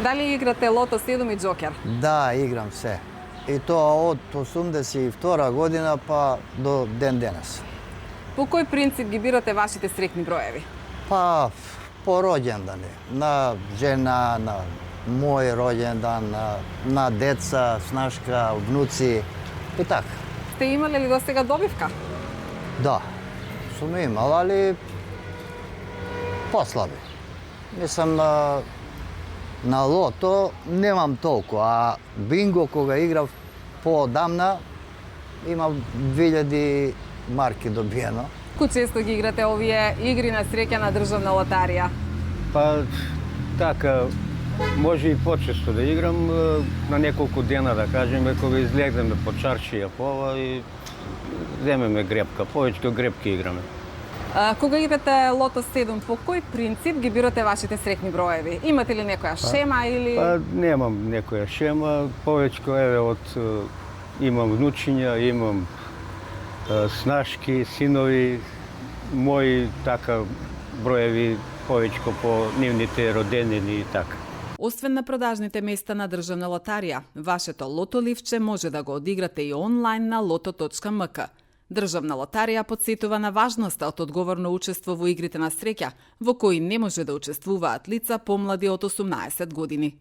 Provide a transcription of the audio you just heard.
Дали играте Лото 7 и Джокер? Да, играм се. И тоа од 82 година па до ден денес. По кој принцип ги бирате вашите среќни броеви? Па по роѓендани, на жена, на мој роѓендан, на деца, снашка, внуци и така. Сте имале ли до сега добивка? Да, сум имал, али послаби. Мислам на лото немам толку, а бинго кога играв поодамна имав 2000 марки добиено. Колку често ги играте овие игри на среќа на државна лотарија? Па така, може и почесто да играм, на неколку дена да кажеме, кога излегнеме по чаршија по ова и земеме гребка, повеќе гребки играме. Кога играте Лото 7, по кој принцип ги бирате вашите среќни броеви? Имате ли некоја шема или... Па немам некоја шема, повеќе еве од имам внучиња, имам снашки, синови, мои така броеви повеќе по нивните роденини и така. Освен на продажните места на државна лотарија, вашето лото ливче може да го одиграте и онлайн на loto.mk. Државна лотарија подсетува на важноста од одговорно учество во игрите на среќа, во кои не може да учествуваат лица помлади од 18 години.